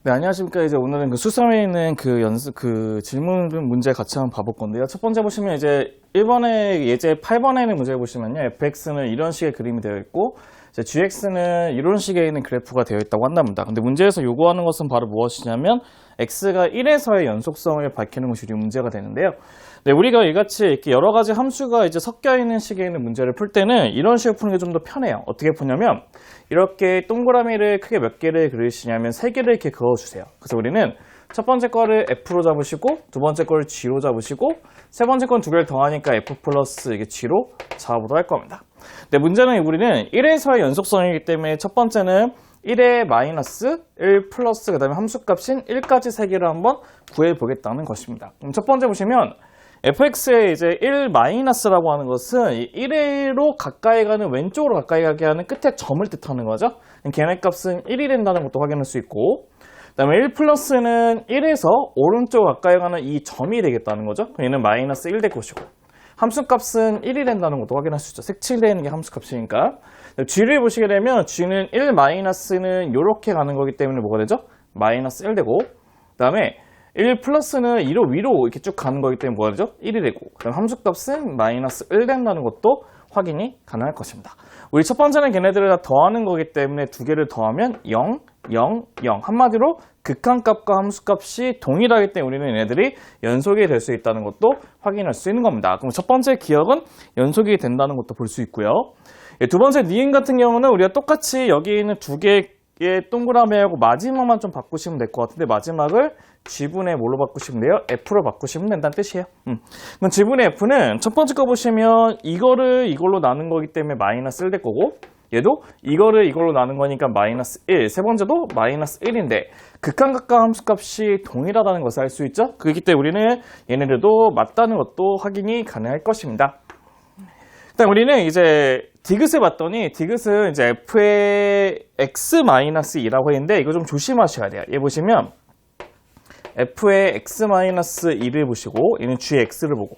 네, 안녕하십니까. 이제 오늘은 그 수성에 있는 질문 문제 같이 한번 봐볼 건데요. 첫 번째 보시면 이제 1번에 예제 8번에 있는 문제 보시면요. fx는 이런 식의 그림이 되어 있고, 이제 gx는 이런 식의 있는 그래프가 되어 있다고 한답니다. 근데 문제에서 요구하는 것은 바로 무엇이냐면, x가 1에서의 연속성을 밝히는 것이 우리 문제가 되는데요. 네, 우리가 이같이 이렇게 여러 가지 함수가 이제 섞여 있는 식의 있는 문제를 풀 때는 이런 식으로 푸는 게 좀 더 편해요. 어떻게 푸냐면, 이렇게 동그라미를 크게 몇 개를 그리시냐면 3개를 이렇게 그어주세요. 그래서 우리는 첫 번째 거를 F로 잡으시고, 두 번째 거를 G로 잡으시고, 세 번째 건 두 개를 더하니까 F 플러스 이게 G로 잡아보도록 할 겁니다. 근데 문제는 우리는 1에서의 연속성이기 때문에 첫 번째는 1에 마이너스 1 플러스 그 다음에 함수값인 1까지 3개를 한번 구해보겠다는 것입니다. 그럼 첫 번째 보시면 fx의 이제 1 마이너스라고 하는 것은 1로 가까이 가는 왼쪽으로 가까이 가게 하는 끝에 점을 뜻하는 거죠. 걔네 값은 1이 된다는 것도 확인할 수 있고, 그 다음에 1 플러스는 1에서 오른쪽 가까이 가는 이 점이 되겠다는 거죠. 얘는 마이너스 1 될 것이고, 함수값은 1이 된다는 것도 확인할 수 있죠. 색칠되어 있는 게 함수값이니까. g를 보시게 되면 g는 1 마이너스는 이렇게 가는 거기 때문에 뭐가 되죠? 마이너스 1 되고, 그 다음에 1 플러스는 2로 위로 이렇게 쭉 가는 거기 때문에 뭐가 되죠? 1이 되고, 그럼 함수값은 마이너스 1 된다는 것도 확인이 가능할 것입니다. 우리 첫 번째는 걔네들을 다 더하는 거기 때문에 두 개를 더하면 0, 0, 0. 한마디로 극한값과 함수값이 동일하기 때문에 우리는 얘네들이 연속이 될 수 있다는 것도 확인할 수 있는 겁니다. 그럼 첫 번째 기억은 연속이 된다는 것도 볼 수 있고요. 두 번째 니은 같은 경우는 우리가 똑같이 여기 있는 두 개의 동그라미하고 마지막만 좀 바꾸시면 될 것 같은데, 마지막을 G분의 뭘로 바꾸시면 돼요? F로 바꾸시면 된다는 뜻이에요. 그럼 G분의 F는 첫 번째 거 보시면 이거를 이걸로 나눈 거기 때문에 마이너스 1 될 거고, 얘도 이거를 이걸로 나눈 거니까 마이너스 1, 세 번째도 마이너스 1인데 극한값과 함수값이 동일하다는 것을 알 수 있죠? 그렇기 때문에 우리는 얘네들도 맞다는 것도 확인이 가능할 것입니다. 일단 우리는 이제 디귿을 봤더니 디귿은 이제 f의 x-2라고 했는데 이거 좀 조심하셔야 돼요. 얘 보시면 f의 x-2를 보시고 얘는 g의 x를 보고,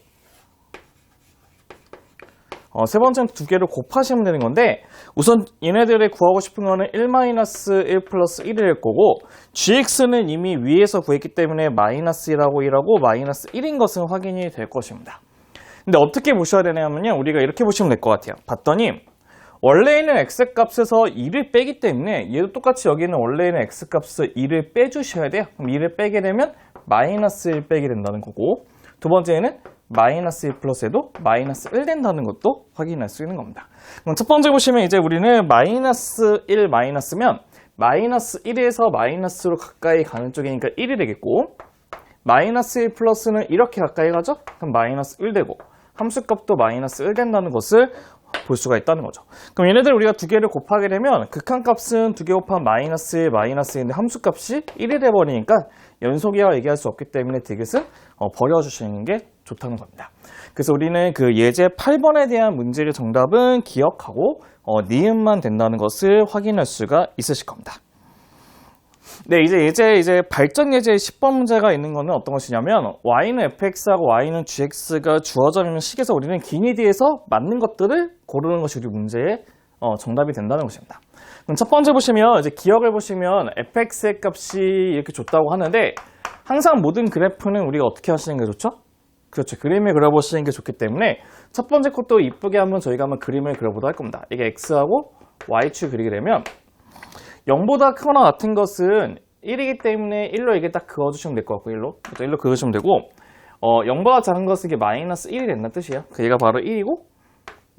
세 번째는 두 개를 곱하시면 되는 건데, 우선 얘네들을 구하고 싶은 거는 1-1 플러스 1일 거고, gx는 이미 위에서 구했기 때문에 마이너스 1하고 1하고 마이너스 1인 것은 확인이 될 것입니다. 근데 어떻게 보셔야 되냐면요, 우리가 이렇게 보시면 될 것 같아요. 봤더니 원래 있는 x값에서 2를 빼기 때문에 얘도 똑같이 여기 있는 원래 있는 x값을 2를 빼주셔야 돼요. 그럼 2를 빼게 되면 마이너스 1 빼게 된다는 거고, 두 번째는 마이너스 1 플러스에도 마이너스 1 된다는 것도 확인할 수 있는 겁니다. 그럼 첫 번째 보시면 이제 우리는 마이너스 1 마이너스면 마이너스 1에서 마이너스로 가까이 가는 쪽이니까 1이 되겠고, 마이너스 1 플러스는 이렇게 가까이 가죠? 그럼 마이너스 1 되고, 함수값도 마이너스 1 된다는 것을 볼 수가 있다는 거죠. 그럼 얘네들 우리가 두 개를 곱하게 되면 극한값은 두 개 곱하면 마이너스 1, 마이너스 1인데 함수값이 1이 돼버리니까 연속이라고 얘기할 수 없기 때문에 디귿은 버려주시는 게 좋다는 겁니다. 그래서 우리는 그 예제 8번에 대한 문제의 정답은 기억하고 니은만 된다는 것을 확인할 수가 있으실 겁니다. 네, 이제 발전 예제 10번 문제가 있는 거는 어떤 것이냐면, y는 fx하고 y는 gx가 주어져 있는 식에서 우리는 기니 뒤에서 맞는 것들을 고르는 것이 우리 문제의 정답이 된다는 것입니다. 그럼 첫 번째 보시면 이제 기억을 보시면 fx의 값이 이렇게 줬다고 하는데, 항상 모든 그래프는 우리가 어떻게 하시는 게 좋죠? 그렇죠. 그림을 그려보시는 게 좋기 때문에 첫 번째 것도 이쁘게 저희가 한번 그림을 그려보도록 할 겁니다. 이게 x하고 y축 그리게 되면 0보다 크거나 같은 것은 1이기 때문에 1로 이게 딱 그어주시면 될 것 같고, 1로 그어주시면 되고, 0보다 작은 것은 이게 마이너스 1이 된다는 뜻이에요. 얘가 바로 1이고,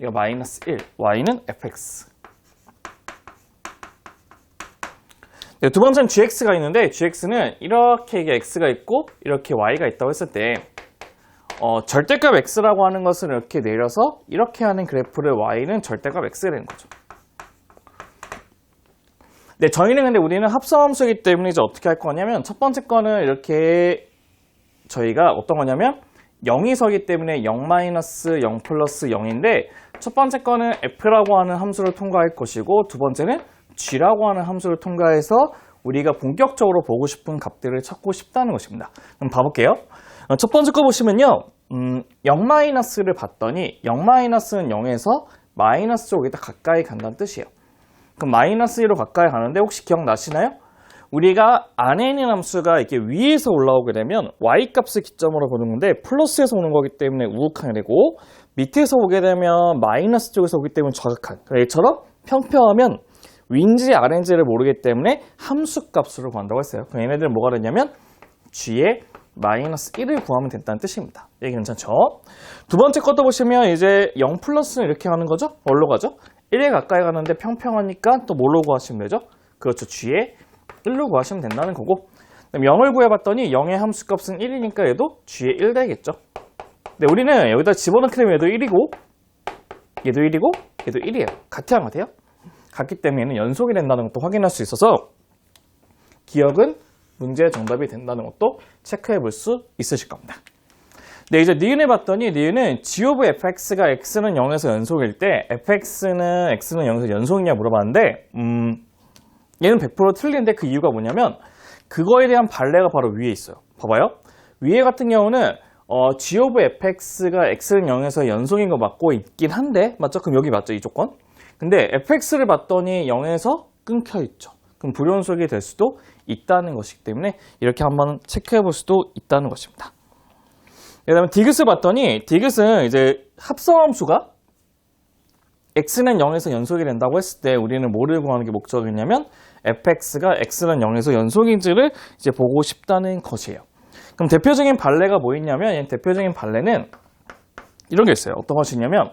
얘가 마이너스 1, y는 fx. 네, 두 번째는 gx가 있는데, gx는 이렇게 이게 x가 있고, 이렇게 y가 있다고 했을 때, 절대값 x라고 하는 것은 이렇게 내려서 이렇게 하는 그래프를 y는 절대값 x가 되는 거죠. 네, 저희는 근데 우리는 합성함수이기 때문에 이제 어떻게 할 거냐면, 첫 번째 거는 이렇게 저희가 어떤 거냐면 0이 서기 때문에 0 마이너스 0 플러스 0인데, 첫 번째 거는 f라고 하는 함수를 통과할 것이고, 두 번째는 g라고 하는 함수를 통과해서 우리가 본격적으로 보고 싶은 값들을 찾고 싶다는 것입니다. 그럼 봐볼게요. 첫 번째 거 보시면요, 0 마이너스를 봤더니 0 마이너스는 0에서 마이너스 쪽에다 가까이 간다는 뜻이에요. 그럼 마이너스 1로 가까이 가는데 혹시 기억나시나요? 우리가 안에 있는 함수가 이렇게 위에서 올라오게 되면 y값을 기점으로 보는 건데 플러스에서 오는 거기 때문에 우극한이 되고 밑에서 오게 되면 마이너스 쪽에서 오기 때문에 좌극한. 얘처럼 평평하면 위인지 아래인지를 모르기 때문에 함수값으로 구한다고 했어요. 그럼 얘네들은 뭐가 되냐면 g의 마이너스 1을 구하면 된다는 뜻입니다. 얘기 괜찮죠? 두 번째 것도 보시면 이제 0 플러스는 이렇게 하는 거죠? 뭘로 가죠? 1에 가까이 가는데 평평하니까 또 뭘로 구하시면 되죠? 그렇죠. g의 1로 구하시면 된다는 거고, 그럼 0을 구해봤더니 0의 함수값은 1이니까 얘도 g의 1 되겠죠. 근데 우리는 여기다 집어넣게 되면 얘도 1이고 얘도 1이고 얘도 1이에요. 같아야 같아요? 같기 때문에 얘는 연속이 된다는 것도 확인할 수 있어서 기억은 문제의 정답이 된다는 것도 체크해 볼 수 있으실 겁니다. 네, 이제 니은을 봤더니 니은은 g of fx가 x는 0에서 연속일 때 fx는 x는 0에서 연속이냐 물어봤는데 얘는 100% 틀린데 그 이유가 뭐냐면 그거에 대한 발레가 바로 위에 있어요. 봐봐요. 위에 같은 경우는 g of fx가 x는 0에서 연속인 거 맞고 있긴 한데 맞죠? 그럼 여기 맞죠? 이 조건? 근데 fx를 봤더니 0에서 끊겨 있죠. 그럼 불연속이 될 수도 있다는 것이기 때문에 이렇게 한번 체크해 볼 수도 있다는 것입니다. 그 다음에 디귿을 봤더니 디귿은 이제 합성함수가 x는 0에서 연속이 된다고 했을 때 우리는 뭐를 구하는 게 목적이냐면 fx가 x는 0에서 연속인지를 이제 보고 싶다는 것이에요. 그럼 대표적인 발레가 뭐 있냐면 대표적인 발레는 이런 게 있어요. 어떤 것이 있냐면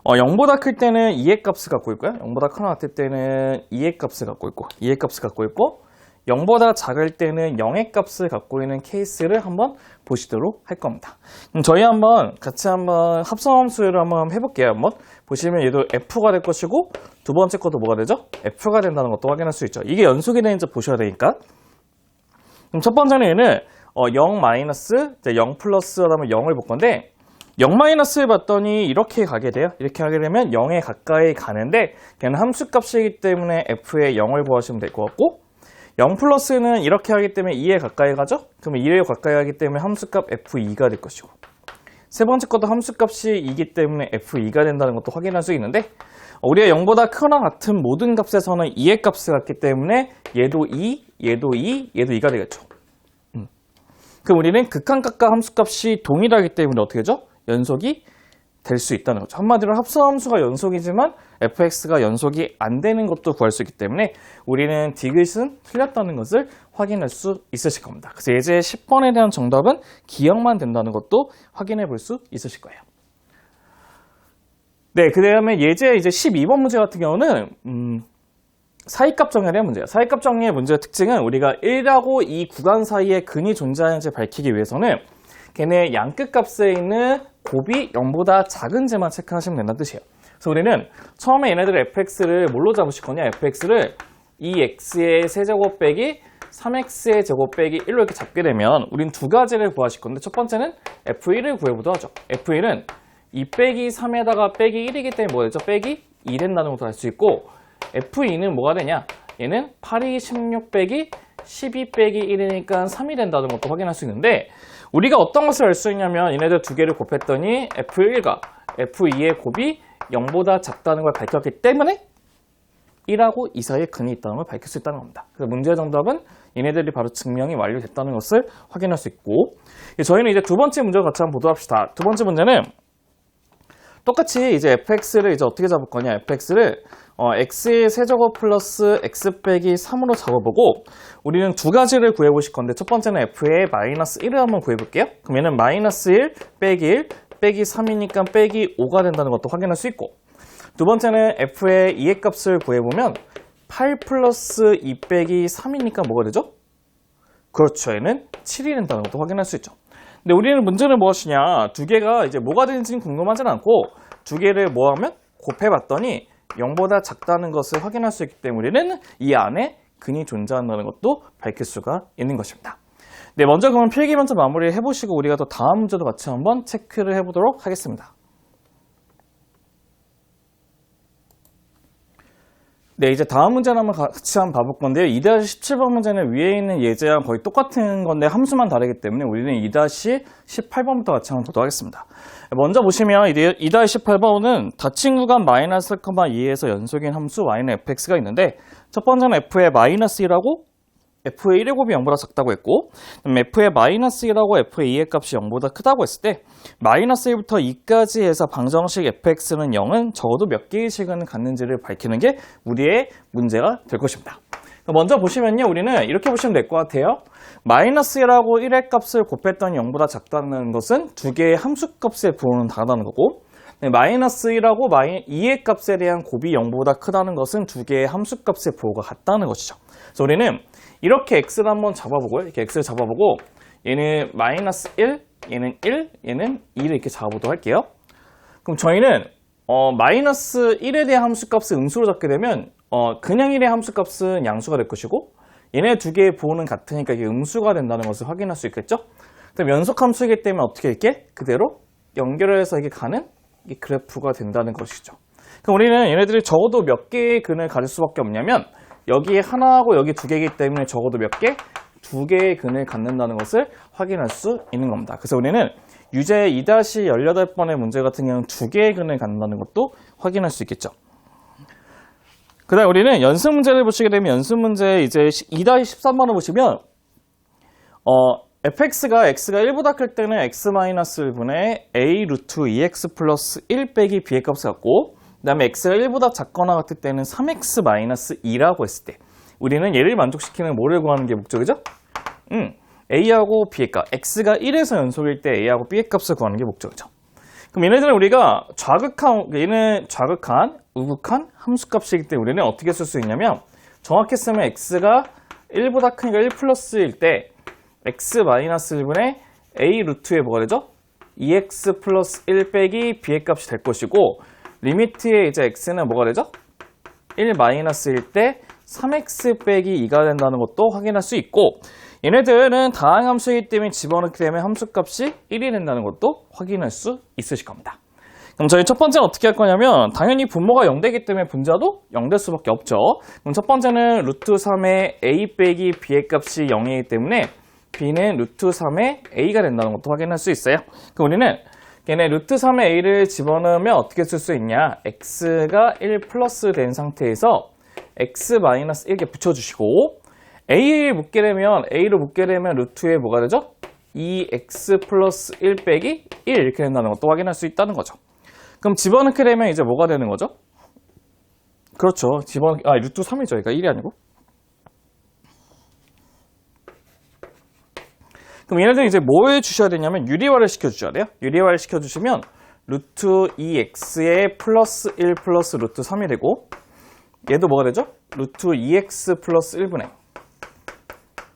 0보다 클 때는 2의 값을 갖고 있고요. 0보다 크거나 같을 때는 2의 값을 갖고 있고 2의 값을 갖고 있고 0보다 작을 때는 0의 값을 갖고 있는 케이스를 한번 보시도록 할 겁니다. 그럼 저희 한번 같이 한번 합성함수를 한번 해볼게요. 한번 보시면 얘도 f가 될 것이고 두 번째 것도 뭐가 되죠? f가 된다는 것도 확인할 수 있죠. 이게 연속이 되는지 보셔야 되니까. 그럼 첫 번째는 얘는 0 마이너스 0 플러스 하면 0을 볼 건데 0 마이너스를 봤더니 이렇게 가게 돼요. 이렇게 하게 되면 0에 가까이 가는데 걔는 함수값이기 때문에 f의 0을 구하시면 될 것 같고 0 플러스는 이렇게 하기 때문에 2에 가까이 가죠? 그러면 2에 가까이 가기 때문에 함수값 f2가 될 것이고 세 번째 것도 함수값이 2기 때문에 f2가 된다는 것도 확인할 수 있는데 우리가 0보다 크거나 같은 모든 값에서는 2의 값을 갖기 때문에 얘도 2, 얘도 2, 얘도 2가 되겠죠. 그럼 우리는 극한값과 함수값이 동일하기 때문에 어떻게 되죠? 연속이 될 수 있다는 거죠. 한마디로 합성함수가 연속이지만 fx가 연속이 안 되는 것도 구할 수 있기 때문에 우리는 디귿은 틀렸다는 것을 확인할 수 있으실 겁니다. 그래서 예제 10번에 대한 정답은 기억만 된다는 것도 확인해 볼 수 있으실 거예요. 네, 그 다음에 예제 이제 12번 문제 같은 경우는 사이값 정의에 대한 문제예요. 사이값 정의의 문제의 특징은 우리가 1하고 이 구간 사이에 근이 존재하는지 밝히기 위해서는 걔네 양끝값에 있는 곱이 0보다 작은지만 체크하시면 된다는 뜻이에요. 그래서 우리는 처음에 얘네들 fx를 뭘로 잡으실 거냐? fx를 2x의 세제곱 빼기 3x의 제곱 빼기 1로 이렇게 잡게 되면 우린 두 가지를 구하실 건데 첫 번째는 f1을 구해보도록 하죠. f1은 2 빼기 3에다가 빼기 1이기 때문에 뭐 되죠? 빼기 2 된다는 것도 알 수 있고 f2는 뭐가 되냐? 얘는 8이 16 빼기 12 빼기 1이니까 3이 된다는 것도 확인할 수 있는데 우리가 어떤 것을 알 수 있냐면 얘네들 두 개를 곱했더니 f1과 f2의 곱이 0보다 작다는 걸 밝혔기 때문에 1하고 2 사이에 근이 있다는 걸 밝힐 수 있다는 겁니다. 그래서 문제의 정답은 얘네들이 바로 증명이 완료됐다는 것을 확인할 수 있고 저희는 이제 두 번째 문제를 같이 한번 보도록 합시다. 두 번째 문제는 똑같이 이제 fx를 이제 어떻게 잡을 거냐? fx를 x의 세제곱 플러스 x 빼기 3으로 잡아보고 우리는 두 가지를 구해보실 건데 첫 번째는 f의 마이너스 1을 한번 구해볼게요. 그럼 얘는 마이너스 1 빼기 1 빼기 3이니까 빼기 5가 된다는 것도 확인할 수 있고 두 번째는 f의 2의 값을 구해보면 8 플러스 2 빼기 3이니까 뭐가 되죠? 그렇죠. 얘는 7이 된다는 것도 확인할 수 있죠. 근데 우리는 문제는 무엇이냐? 두 개가 이제 뭐가 되는지는 궁금하지는 않고 두 개를 뭐하면 곱해봤더니 0보다 작다는 것을 확인할 수 있기 때문에 우리는 이 안에 근이 존재한다는 것도 밝힐 수가 있는 것입니다. 네, 먼저 그러면 필기 먼저 마무리 해보시고 우리가 또 다음 문제도 같이 한번 체크를 해보도록 하겠습니다. 네, 이제 다음 문제를 한번 같이 한번 봐볼 건데요. 2-17번 문제는 위에 있는 예제랑 거의 똑같은 건데 함수만 다르기 때문에 우리는 2-18번부터 같이 한번 보도록 하겠습니다. 먼저 보시면 2-18번은 닫힌 구간 마이너스 1,2에서 연속인 함수 y는 fx가 있는데 첫 번째는 f의 마이너스 1하고 f의 1의 곱이 0보다 작다고 했고 f의 마이너스 1하고 f의 2의 값이 0보다 크다고 했을 때 마이너스 1부터 2까지 해서 방정식 fx는 0은 적어도 몇 개의 식은 갖는지를 밝히는 게 우리의 문제가 될 것입니다. 먼저 보시면요, 우리는 이렇게 보시면 될 것 같아요. 마이너스 1하고 1의 값을 곱했더니 0보다 작다는 것은 두 개의 함수값의 부호는 다르다는 거고, 마이너스 1하고 2의 값에 대한 곱이 0보다 크다는 것은 두 개의 함수값의 부호가 같다는 것이죠. 그래서 우리는 이렇게 x를 한번 잡아보고요. 이렇게 x를 잡아보고 얘는 마이너스 1, 얘는 1, 얘는 2를 이렇게 잡아보도록 할게요. 그럼 저희는 마이너스 1에 대한 함수값을 음수로 잡게 되면 그냥 1의 함수값은 양수가 될 것이고 얘네 두 개의 부호는 같으니까 이게 음수가 된다는 것을 확인할 수 있겠죠? 그럼 연속함수이기 때문에 어떻게 이렇게 그대로 연결해서 이게 가는 이 그래프가 된다는 것이죠. 그럼 우리는 얘네들이 적어도 몇 개의 근을 가질 수밖에 없냐면 여기에 하나하고 여기 두 개이기 때문에 적어도 몇 개? 두 개의 근을 갖는다는 것을 확인할 수 있는 겁니다. 그래서 우리는 유제 2-18번의 문제 같은 경우는 두 개의 근을 갖는다는 것도 확인할 수 있겠죠. 그 다음 우리는 연습 문제를 보시게 되면 연습 문제 이제 2-13번을 보시면 fx가 x가 1보다 클 때는 x-1분의 a 루트 2x 플러스 1 빼기 b의 값을 갖고 그 다음에 x가 1보다 작거나 같을 때는 3x-2라고 했을 때 우리는 얘를 만족시키는 뭐를 구하는 게 목적이죠? a하고 b의 값, x가 1에서 연속일 때 a하고 b의 값을 구하는 게 목적이죠. 그럼 얘네들은 우리가 얘는 좌극한, 우극한 함수값이기 때문에 우리는 어떻게 쓸 수 있냐면 정확히 쓰면 x가 1보다 크니까 1 플러스일 때 x-1분의 a 루트에 뭐가 되죠? 2x 플러스 1 빼기 b의 값이 될 것이고 리미트에 이제 x는 뭐가 되죠? 1 마이너스일 때 3x 빼기 2가 된다는 것도 확인할 수 있고 얘네들은 다항함수이기 때문에 집어넣게 되면 함수값이 1이 된다는 것도 확인할 수 있으실 겁니다. 그럼 저희 첫 번째는 어떻게 할 거냐면 당연히 분모가 0되기 때문에 분자도 0될 수밖에 없죠. 그럼 첫 번째는 루트 3의 a 빼기 b의 값이 0이기 때문에 b는 루트 3의 a가 된다는 것도 확인할 수 있어요. 그럼 우리는 걔네 루트 3의 a를 집어넣으면 어떻게 쓸 수 있냐? x가 1 플러스 된 상태에서 x-1 이렇게 붙여주시고 a를 묶게 되면 루트에 뭐가 되죠? 2x 플러스 1 빼기 1 이렇게 된다는 것도 확인할 수 있다는 거죠. 그럼 집어넣게 되면 이제 뭐가 되는 거죠? 그렇죠. 루트 3이죠. 그러니까 1이 아니고. 그럼 얘네들 이제 뭐 해주셔야 되냐면 유리화를 시켜주셔야 돼요. 유리화를 시켜주시면 루트 2x에 플러스 1 플러스 루트 3이 되고 얘도 뭐가 되죠? 루트 2x 플러스 1분의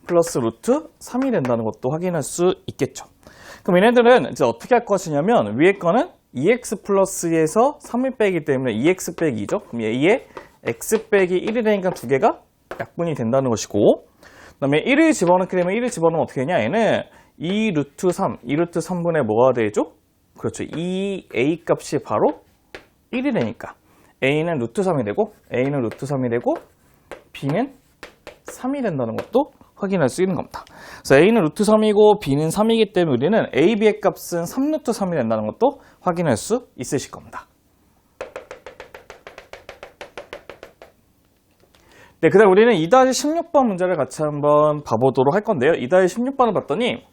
플러스 루트 3이 된다는 것도 확인할 수 있겠죠. 그럼 얘네들은 이제 어떻게 할 것이냐면 위에 거는 2x 플러스에서 3을 빼기 때문에 2x 빼기 2죠. 그럼 얘의 x 빼기 1이 되니까 두 개가 약분이 된다는 것이고 그 다음에 1을 집어넣게 되면 1을 집어넣으면 어떻게 되냐? 얘는 2 루트 3분의 뭐가 되죠? 그렇죠. 2a 값이 바로 1이 되니까 a는 루트 3이 되고 a는 루트 3이 되고 b는 3이 된다는 것도 확인할 수 있는 겁니다. 그래서 a는 루트 3이고 b는 3이기 때문에 우리는 a, b의 값은 3 루트 3이 된다는 것도 확인할 수 있으실 겁니다. 네, 그 다음 우리는 2-16번 문제를 같이 한번 봐보도록 할 건데요. 2-16번을 봤더니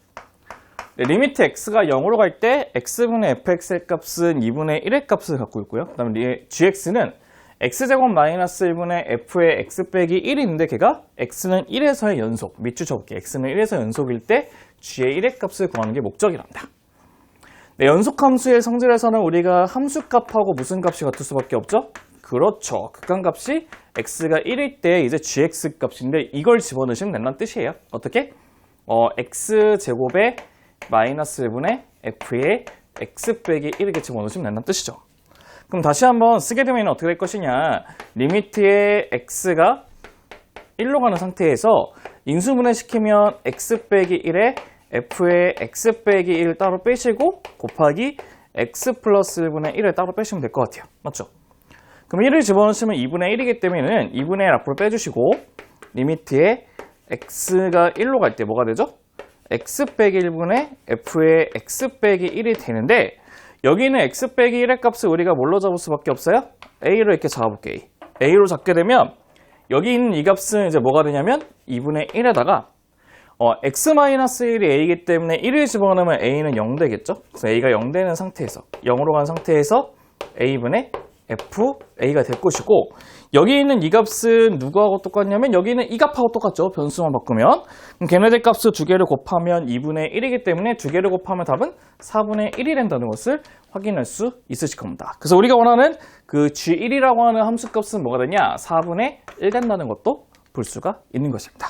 리미트 x가 0으로 갈 때 x분의 fx의 값은 2분의 1의 값을 갖고 있고요. 그 다음에 gx는 x제곱 마이너스 1분의 f의 x 빼기 1이 있는데 걔가 x는 1에서의 연속, 밑줄 쳐볼게요. x는 1에서 연속일 때 g의 1의 값을 구하는 게 목적이랍니다. 네, 연속함수의 성질에서는 우리가 함수값하고 무슨 값이 같을 수밖에 없죠? 그렇죠. 극한값이 x가 1일 때 이제 gx 값인데 이걸 집어넣으시면 된다는 뜻이에요. 어떻게? x제곱에 마이너스 1분의 f의 x 빼기 1 이렇게 집어넣으시면 된다는 뜻이죠. 그럼 다시 한번 쓰게 되면 어떻게 될 것이냐? 리미트에 x가 1로 가는 상태에서 인수분해 시키면 x 빼기 1에 f의 x 빼기 1을 따로 빼시고 곱하기 x 플러스 1분의 1을 따로 빼시면 될 것 같아요. 맞죠? 그럼 1을 집어넣으시면 2분의 1이기 때문에 2분의 1 앞으로 빼주시고 리미트에 x가 1로 갈 때 뭐가 되죠? x 빼기 1분의 f의 x 빼기 1이 되는데 여기는 x 빼기 1의 값을 우리가 뭘로 잡을 수밖에 없어요? a로 이렇게 잡아볼게요. a로 잡게 되면 여기 있는 이 값은 이제 뭐가 되냐면 2분의 1에다가 x-1이 a이기 때문에 1을 집어넣으면 a는 0 되겠죠? 그래서 a가 0 되는 상태에서 0으로 간 상태에서 a분의 f a가 될 것이고 여기 있는 이 값은 누구하고 똑같냐면 여기는 이 값하고 똑같죠. 변수만 바꾸면. 그럼 걔네들 값을 두 개를 곱하면 2분의 1이기 때문에 두 개를 곱하면 답은 4분의 1이 된다는 것을 확인할 수 있으실 겁니다. 그래서 우리가 원하는 그 g1이라고 하는 함수 값은 뭐가 되냐? 4분의 1 된다는 것도 볼 수가 있는 것입니다.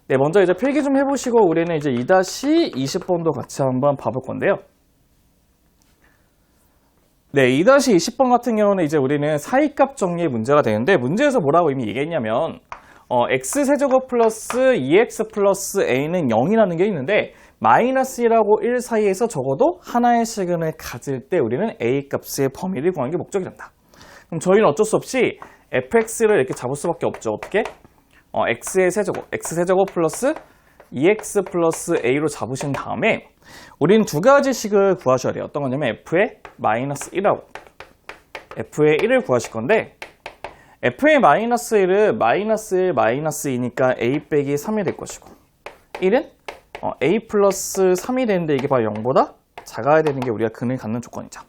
네, 먼저 이제 필기 좀 해보시고 우리는 이제 2-20번도 같이 한번 봐볼 건데요. 네, 2-20번 같은 경우는 이제 우리는 사이값 정리의 문제가 되는데 문제에서 뭐라고 이미 얘기했냐면 x세제곱 플러스 2x 플러스 a는 0이라는 게 있는데 마이너스 1하고 1 사이에서 적어도 하나의 시간을 가질 때 우리는 a 값의 범위를 구하는 게 목적이 된다. 그럼 저희는 어쩔 수 없이 fx를 이렇게 잡을 수밖에 없죠. 어떻게? x의 세제곱, x세제곱 플러스 2x 플러스 a로 잡으신 다음에 우리는 두 가지 식을 구하셔야 돼요. 어떤 거냐면 f의 마이너스 1하고 f의 1을 구하실 건데 f의 마이너스 1은 마이너스 1, 마이너스 2니까 a 빼기 3이 될 것이고 1은 a 플러스 3이 되는데 이게 바로 0보다 작아야 되는 게 우리가 근을 갖는 조건이죠.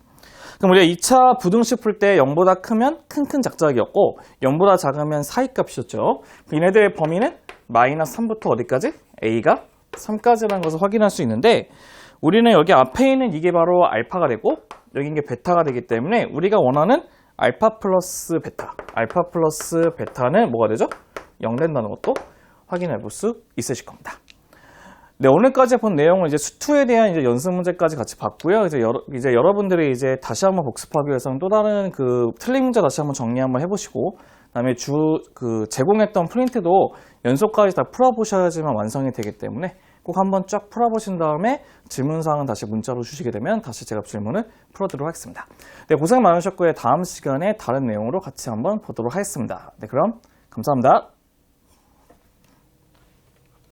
그럼 우리가 2차 부등식 풀 때 0보다 크면 큰 작작이었고 0보다 작으면 사이값이었죠. 얘네들의 범위는 마이너스 3부터 어디까지? a가 3까지라는 것을 확인할 수 있는데 우리는 여기 앞에 있는 이게 바로 알파가 되고 여기 이게 베타가 되기 때문에 우리가 원하는 알파 플러스 베타는 뭐가 되죠? 0 된다는 것도 확인해 볼 수 있으실 겁니다. 네, 오늘까지 본 내용은 이제 수투에 대한 이제 연습 문제까지 같이 봤고요. 이제 여러분들이 이제 다시 한번 복습하기 위해서는 또 다른 그 틀린 문제 다시 한번 정리 한번 해보시고, 그다음에 제공했던 프린트도 연속까지 다 풀어보셔야지만 완성이 되기 때문에 꼭 한번 쫙 풀어보신 다음에 질문사항은 다시 문자로 주시게 되면 다시 제가 질문을 풀어드리도록 하겠습니다. 네, 고생 많으셨고요. 다음 시간에 다른 내용으로 같이 한번 보도록 하겠습니다. 네, 그럼 감사합니다.